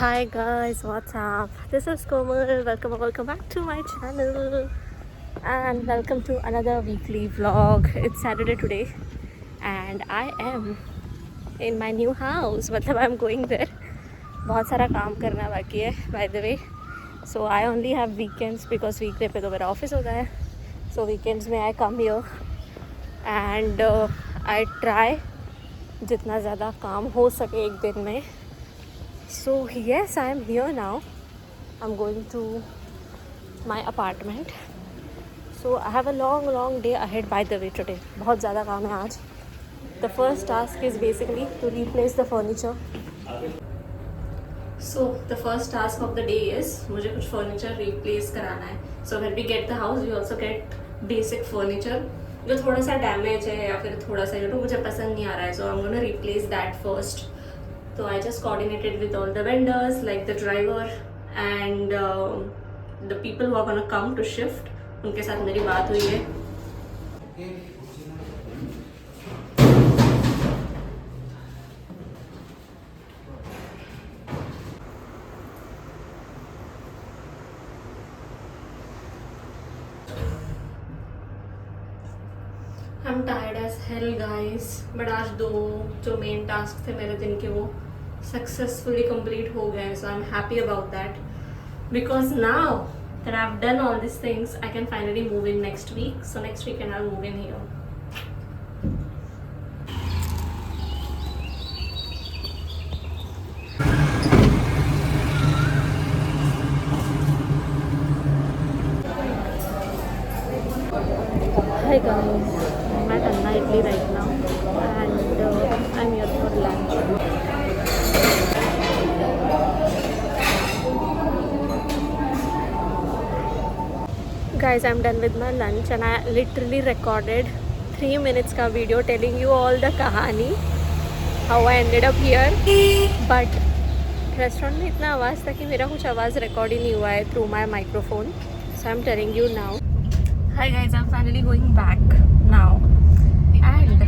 Hi guys, what's up? This is Komal. Welcome back to my channel, and welcome to another weekly vlog. It's Saturday today, and I am in my new house. मतलब I'm going there. बहुत सारा काम करना बाकी है, by the way. So I only have weekends because weekday पे तो मेरा ऑफिस होता है. So weekends में I come here and I try जितना ज़्यादा काम हो सके एक दिन में. So yes, I am here now. I'm going to my apartment. So I have a long day ahead by the way today. बहुत ज़्यादा काम है आज. The first task is basically to replace the furniture. So the first task of the day is मुझे कुछ furniture replace कराना है. So when we get the house, we also get basic furniture जो थोड़ा सा damage है या फिर थोड़ा सा मुझे पसंद नहीं आ रहा है. So I'm gonna replace that first. So I just coordinated with all the vendors, like the driver and the people who are gonna come to shift. उनके साथ मेरी बात हुई है. I'm tired as hell guys, but आज दो जो main task थे मेरे दिन के वो successfully complete हो गए. So I'm happy about that because now that I've done all these things, I can finally move in next week. So next weekend I'll move in here. Hi guys, I'm at Anna Italy right now and I'm here for lunch. Guys, I'm done with my lunch and I literally recorded 3 minutes का video telling you all the कहानी how I ended up here. But restaurant में इतना आवाज़ था कि मेरा कुछ आवाज़ रिकॉर्ड ही नहीं हुआ है through my microphone. So I'm telling you now. Hi guys, I'm finally going back now. And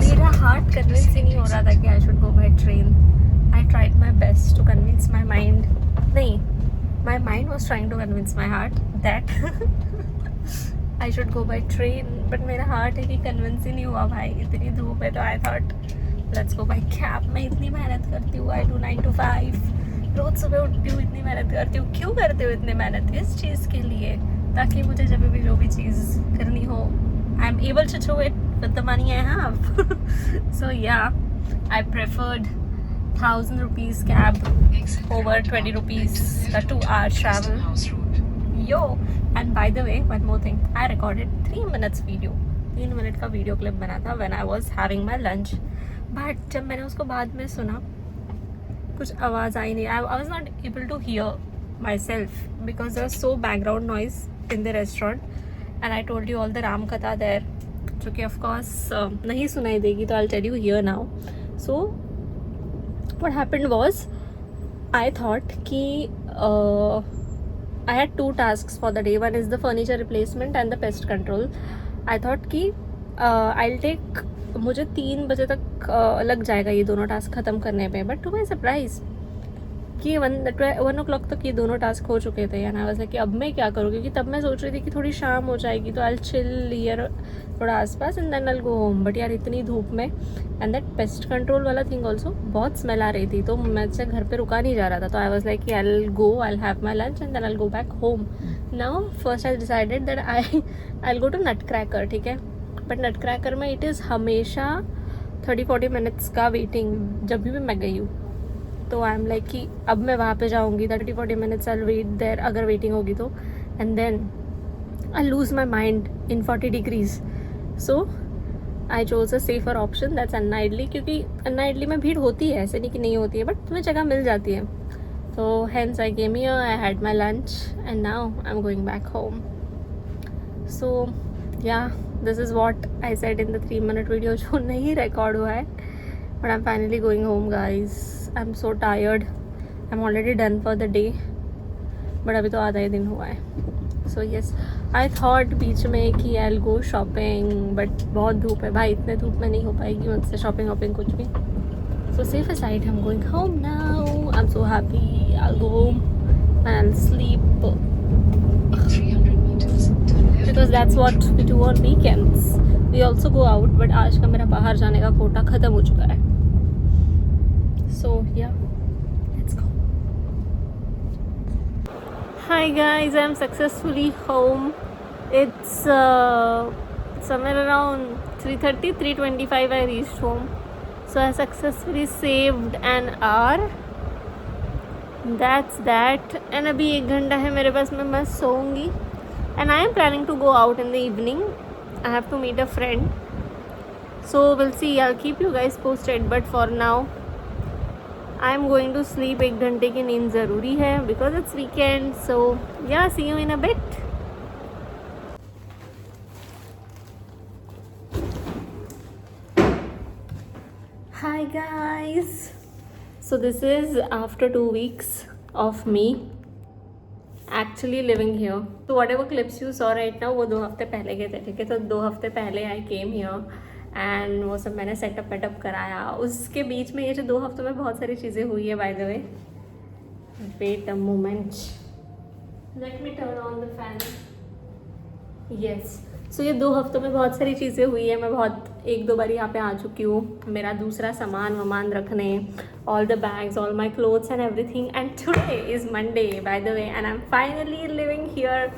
मेरा heart convince ही नहीं हो रहा था कि I should go by train. I tried my best to convince my mind. नहीं, my mind was trying to convince my heart that I should go by train. But मेरा heart है कि convince ही नहीं हुआ भाई. इतनी धूप है तो I thought let's go by cab. मैं इतनी मेहनत करती हूँ. I do 9 to 5. रोज़ सुबह उठती हूँ, इतनी मेहनत करती हूँ. क्यों करती हूँ इतनी मेहनत? इस चीज़ के लिए ताकि मुझे जब भी जो भी चीज़ करनी हो I am able to do it with the money I have. So yeah, I preferred 1,000 rupees cab over 20 rupees the 2-hour travel. Yo, and by the way, one more thing, I recorded 3 minutes video. 3 minute का video clip बना था when I was having my lunch. But जब मैंने उसको बाद में सुना कुछ आवाज़ आई नहीं. I was not able to hear myself because there was so background noise in the restaurant and I told you all the Ram Katha there जो कि of course नहीं सुनाई देगी तो I'll tell you here now. So what happened was I thought कि I had 2 tasks for the day. One is the furniture replacement and the pest control. I thought कि I'll take मुझे 3 बजे तक लग जाएगा ये दोनों टास्क ख़त्म करने पे. बट टू माई सरप्राइज़ कि 1 o'clock तक ये दोनों टास्क हो चुके थे. एंड आई वाज लाइक कि अब मैं क्या करूँ, क्योंकि तब मैं सोच रही थी कि थोड़ी शाम हो जाएगी तो आई चिल हियर थोड़ा आसपास and then I go home. But यार इतनी धूप में एंड दैट पेस्ट कंट्रोल वाला थिंग ऑल्सो बहुत स्मेल आ रही थी तो मुझसे घर पे रुका नहीं जा रहा था. तो आई वाज लाइक कि I go, I have my lunch and then I go back home. Now first I decided that I go to nut cracker. ठीक है, बट नट क्रैकर में इट इज़ हमेशा 30-40 मिनट्स का वेटिंग जब भी मैं गई हूँ. तो आई एम लाइक कि अब मैं वहाँ पे जाऊँगी 30-40 मिनट्स आई वेट देयर अगर वेटिंग होगी तो. And then I lose my mind in 40 degrees. So I chose a safer option that's Anna idli, क्योंकि अन्ना इडली में भीड़ होती है, ऐसे नहीं कि नहीं होती है, बट तुम्हें जगह मिल जाती है. तो hence I came here, I had my lunch and now I am going back home. So yeah this is what I said in the 3-minute video जो नहीं रिकॉर्ड हुआ है. But I am finally going home guys. I am so tired. I am already done for the day, but अभी तो आधा ही दिन हुआ है. सो येस, आई थॉट बीच में कि I will go shopping, but बहुत धूप है भाई. इतने धूप में नहीं हो पाएगी मुझसे शॉपिंग वॉपिंग कुछ भी. So safe aside, I'm going home now. I'm so happy. I'll go home and I'll sleep. 300 meters, turn left. Because that's what we do on weekends. We also go out, but आज का मेरा बाहर जाने का कोटा ख़त्म हो चुका है. So yeah, let's go. Hi guys, I'm successfully home. It's somewhere around 3:30, 3:25 I reached home. So I successfully saved an hour. That's that. And अभी 1 घंटा है मेरे पास में, मैं सोऊंगी. And I am planning to go out in the evening. I have to meet a friend. So we'll see. I'll keep you guys posted. But for now, I am going to sleep. 1 घंटे की नींद ज़रूरी है because it's weekend. So yeah, see you in a bit. Hi guys. So this is after 2 weeks of me actually living here. So whatever clips you saw right now वो 2 हफ्ते पहले के थे, ठीक है. तो 2 हफ्ते पहले I came here and वो सब मैंने सेटअप वेटअप कराया. उसके बीच में ये जो 2 हफ्तों में बहुत सारी चीज़ें हुई है. by the way, wait a moment, let me turn on the fan. Yes. So ये 2 हफ्तों में बहुत सारी चीज़ें हुई है. मैं बहुत 1-2 बार यहाँ पे आ चुकी हूँ. मेरा दूसरा सामान वामान रखने, all the bags, all my clothes and everything. And today is Monday, by the way, and I'm finally living here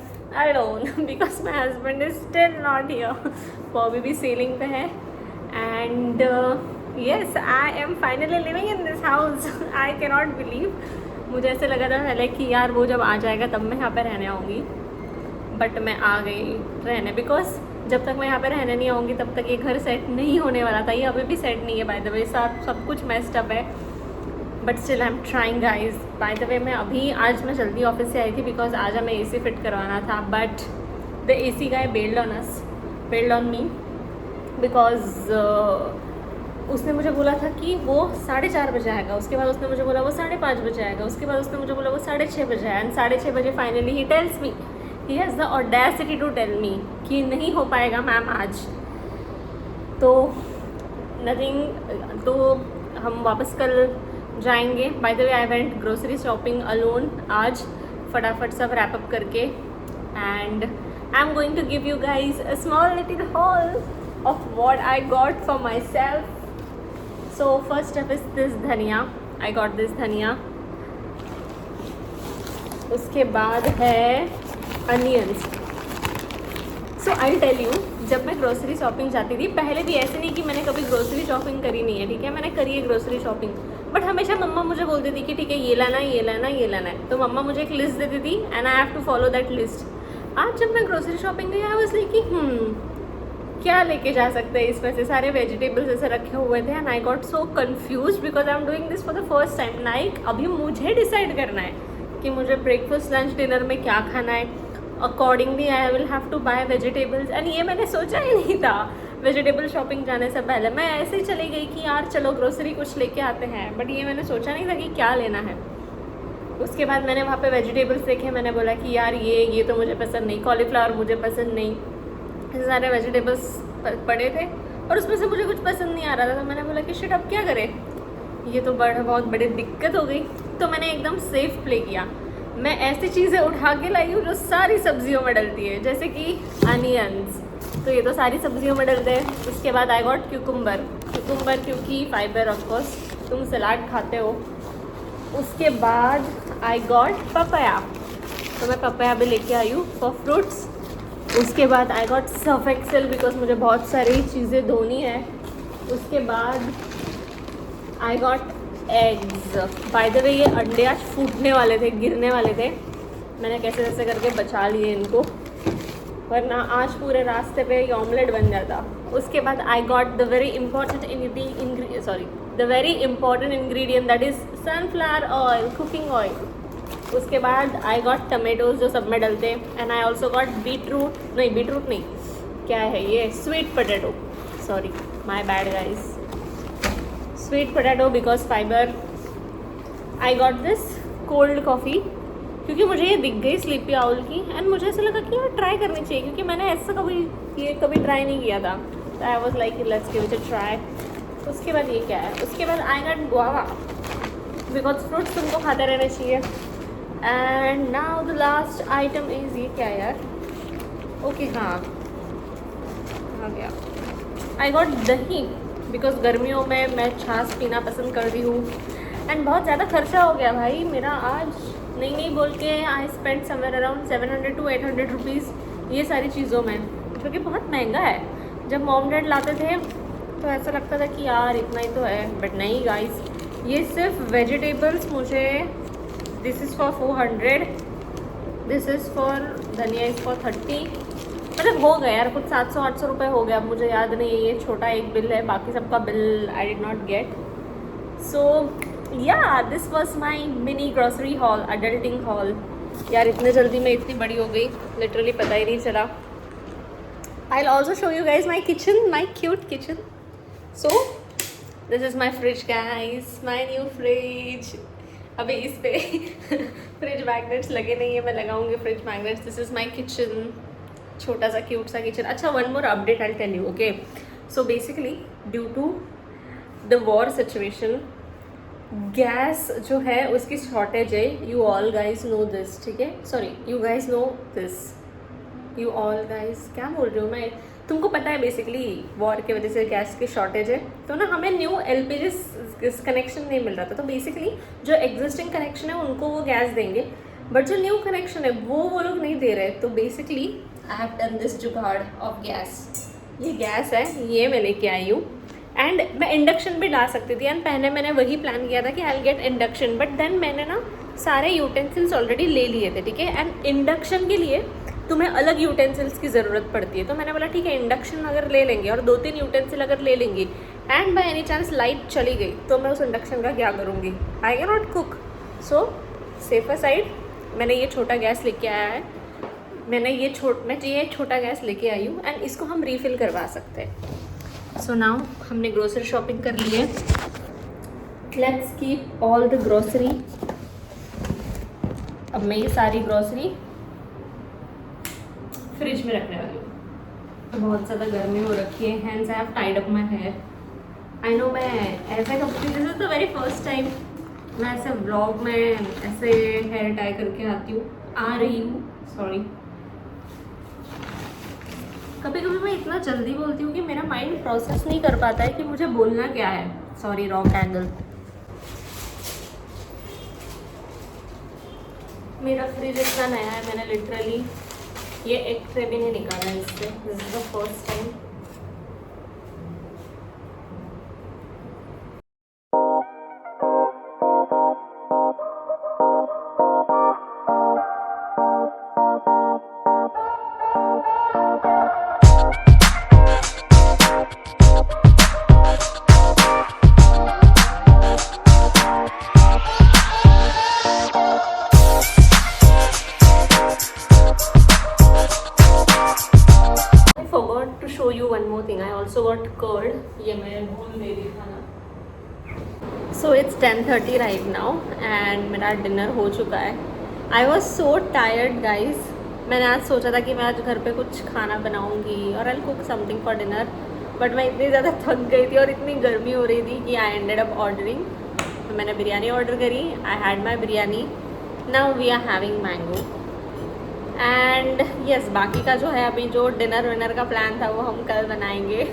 alone because my husband is still not here. वो अभी भी सेलिंग पे है. And yes, I am finally living in this house. I cannot believe. मुझे ऐसे लगा था पहले कि यार वो जब आ जाएगा तब मैं यहाँ पे रहने आऊँगी. बट मैं आ गई रहने बिकॉज जब तक मैं यहाँ पे रहने नहीं आऊँगी तब तक ये घर सेट नहीं होने वाला था. ये अभी भी सेट नहीं है बाय द वे. सब कुछ मेस्ड अप है. But still I am trying guys. Bye the वे मैं अभी आज मैं जल्दी ऑफिस से आई थी बिकॉज आज हमें AC फिट करवाना था. But the AC guy bailed on me because उसने मुझे बोला था कि वो 4:30 बजे आएगा. उसके बाद उसने मुझे बोला वो 5:30 बजे आएगा. उसके बाद उसने मुझे बोला वो 6:30 बजे आएगा. एंड 6:30 बजे finally he tells me, he has the audacity to tell me कि नहीं हो पाएगा मैम आज. तो नथिंग. तो हम वापस कल जाएंगे. By the way I went grocery shopping alone आज, फटाफट सब रैप अप करके. And I am going to give you guys a small little haul of what I got for myself. So first step is this dhaniya. I got this dhaniya. उसके बाद है onions. So I tell you, जब मैं grocery shopping जाती थी पहले भी, ऐसे नहीं कि मैंने कभी ग्रोसरी शॉपिंग करी नहीं है, ठीक है, मैंने करी है ग्रोसरी शॉपिंग. बट हमेशा मम्मा मुझे बोलती थी कि ठीक है ये लाना है, ये लाना है, ये लाना है. तो मम्मा मुझे एक लिस्ट देती थी and I have to follow that list. आज जब मैं ग्रोसरी शॉपिंग गई आई वाज लाइक कि क्या लेके जा सकते हैं इसमें से. सारे वेजिटेबल्स ऐसे रखे हुए थे and I got so confuse because I am doing this for the first time. Like अभी मुझे डिसाइड करना है कि मुझे ब्रेकफास्ट लंच डिनर में क्या खाना है. Accordingly I will have to buy vegetables. And ये मैंने सोचा ही नहीं था वेजिटेबल शॉपिंग जाने से पहले. मैं ऐसे ही चली गई कि यार चलो ग्रोसरी कुछ लेके आते हैं. बट ये मैंने सोचा नहीं था कि क्या लेना है. उसके बाद मैंने वहाँ पे वेजिटेबल्स देखे. मैंने बोला कि यार ये तो मुझे पसंद नहीं, कॉलीफ्लावर मुझे पसंद नहीं. सारे वेजिटेबल्स पड़े थे और उसमें से मुझे कुछ पसंद नहीं आ रहा था. तो मैंने बोला कि शिट अब क्या करें, ये तो बहुत बड़ी दिक्कत हो गई. तो मैंने एकदम सेफ प्ले किया. मैं ऐसी चीज़ें उठा के लाई हूँ जो सारी सब्जियों में डलती है, जैसे कि अनियंस. तो ये तो सारी सब्जियों में डलते हैं. उसके बाद आई गॉट क्यूकुम्बर क्योंकि फाइबर ऑफकोर्स, तुम सलाद खाते हो. उसके बाद आई गॉट पपाया. तो मैं पपाया भी लेके आई हूँ फॉर फ्रूट्स. उसके बाद I got Surf Excel because मुझे बहुत सारी चीज़ें धोनी है. उसके बाद I got eggs. By the way ये अंडे आज फूटने वाले थे, गिरने वाले थे. मैंने कैसे कैसे करके बचा लिए इनको, वरना आज पूरे रास्ते पे ये ऑमलेट बन जाता. उसके बाद I got the very important ingredient that is sunflower oil, cooking oil. उसके बाद आई गॉट टमेटोज जो सब में डलते. And I also got beetroot नहीं, क्या है ये, sweet potato. Sorry, my bad guys. Sweet potato because fibre. I got this cold coffee क्योंकि मुझे ये दिख गई स्लीपी आउल की. एंड मुझे ऐसा लगा कि यार ट्राई करनी चाहिए क्योंकि मैंने ऐसा कभी ट्राई नहीं किया था. तो I was like let's give it a try. उसके बाद ये क्या है, उसके बाद I got guava because fruits तुमको खाते रहना चाहिए। And now the last item is ये क्या है यार, ओके हाँ आ गया, आई गॉट दही बिकॉज गर्मियों में मैं छाछ पीना पसंद करती हूँ। एंड बहुत ज़्यादा खर्चा हो गया भाई मेरा आज, नहीं बोल के I spend somewhere around 700 to 800 rupees ये सारी चीज़ों में, जो कि बहुत महंगा है। जब मॉम डैड लाते थे तो ऐसा लगता था कि यार इतना ही तो है, बट नहीं गाइस, ये सिर्फ वेजिटेबल्स मुझे, this is for 400, this is for धनिया इज़ फॉर 30, मतलब हो गया यार कुछ 700-800 रुपये हो गया, मुझे याद नहीं है, ये छोटा एक बिल है, बाकी सबका bill I did not get. So yeah this was my mini grocery haul, adulting haul. यार इतने जल्दी मैं इतनी बड़ी हो गई, लिटरली पता ही नहीं चला। I will also show you guys my kitchen, my cute kitchen. So this is my fridge guys, my new fridge. अभी इस पे फ्रिज मैग्नेट्स लगे नहीं है, मैं लगाऊंगी fridge magnets. This is my kitchen, छोटा सा क्यूट सा किचन। अच्छा one more update I tell you, okay. So basically due to the war situation gas जो है उसकी शॉर्टेज है, you all guys know this, ठीक है, sorry you guys know this, you all guys क्या बोल रही हूँ मैं, तुमको पता है बेसिकली वॉर की वजह से गैस की शॉर्टेज है, तो ना हमें न्यू एलपीजी कनेक्शन नहीं मिल रहा था। तो बेसिकली जो एग्जिस्टिंग कनेक्शन है उनको वो गैस देंगे, बट जो न्यू कनेक्शन है वो लोग नहीं दे रहे। तो basically I have done this जुगाड़ ऑफ गैस, ये गैस है, ये मैं लेके आई हूँ। एंड मैं इंडक्शन भी ला सकती थी, एंड पहले मैंने वही प्लान किया था कि I will get induction, but then मैंने ना सारे यूटेंसिल्स ऑलरेडी ले लिए थे, ठीक है। एंड इंडक्शन के लिए तुम्हें अलग यूटेंसिल्स की ज़रूरत पड़ती है, तो मैंने बोला ठीक है इंडक्शन अगर ले लेंगे और 2-3 यूटेंसिल अगर ले लेंगे and by any chance light चली गई तो मैं उस इंडक्शन का क्या करूँगी, I can not cook. So safer side मैंने ये छोटा गैस लेके आया है, मैं ये छोटा गैस लेके आई हूँ, एंड इसको हम रीफिल करवा सकते हैं। सो नाउ हमने ग्रोसरी शॉपिंग कर ली है, let's keep all the grocery. अब मैं ये सारी ग्रोसरी फ्रिज में रखने वाली हूँ। बहुत ज़्यादा गर्मी हो रखी है, hands I have tied up my hair. I know मैं ऐसे करती, this is the very first time मैं ऐसे व्लॉग में ऐसे हेयर टाई करके आ रही हूँ, सॉरी। कभी कभी मैं इतना जल्दी बोलती हूँ कि मेरा माइंड प्रोसेस नहीं कर पाता है कि मुझे बोलना क्या है, सॉरी रॉन्ग एंगल। मेरा फ्रिज इतना नया है, मैंने लिटरली ये एक ट्रे भी नहीं निकाला है इससे, this is the first time. To show you one more thing, I also got curd. ये मैं भूल गई थी खाना। So it's 10:30 right now and मेरा डिनर हो चुका है। I was so tired guys. मैंने आज सोचा था कि मैं आज घर पे कुछ खाना बनाऊंगी और I'll cook something for dinner, but मैं इतनी ज़्यादा थक गई थी और इतनी गर्मी हो रही थी कि I ended up ordering. तो मैंने बिरयानी ऑर्डर करी, I had my biryani. Now we are having mango. And yes बाकी का जो है अभी जो डिनर विनर का प्लान था वो हम कल बनाएंगे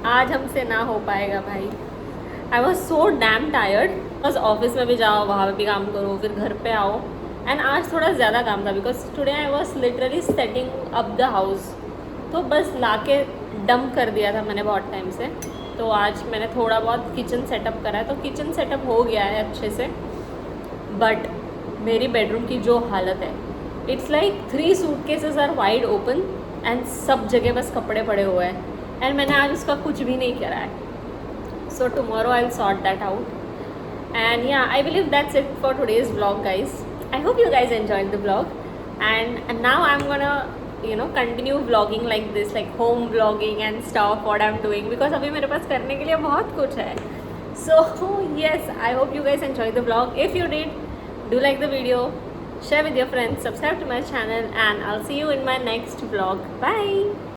आज हमसे ना हो पाएगा भाई। I was so damn tired, बस ऑफिस में भी जाओ वहाँ पे भी काम करो फिर घर पे आओ, एंड आज थोड़ा ज़्यादा काम था because today I was literally setting up the house, तो बस ला के डंप कर दिया था मैंने बहुत टाइम से। तो आज मैंने थोड़ा बहुत किचन सेटअप करा है, तो किचन सेटअप हो गया है अच्छे से, बट मेरी बेडरूम की जो हालत है, it's like 3 suitcases are wide open and सब जगह बस कपड़े पड़े हुए हैं, एंड मैंने आज उसका कुछ भी नहीं करा है। So tomorrow I will sort that out, and yeah I believe that's it for today's vlog guys. I hope you guys enjoyed the vlog, and now I am gonna continue vlogging like this, like home vlogging and stuff what I am doing, because अभी मेरे पास करने के लिए बहुत कुछ है। So yes I hope you guys enjoy the vlog. If you did, do like the video, share with your friends, subscribe to my channel, and I'll see you in my next vlog. Bye.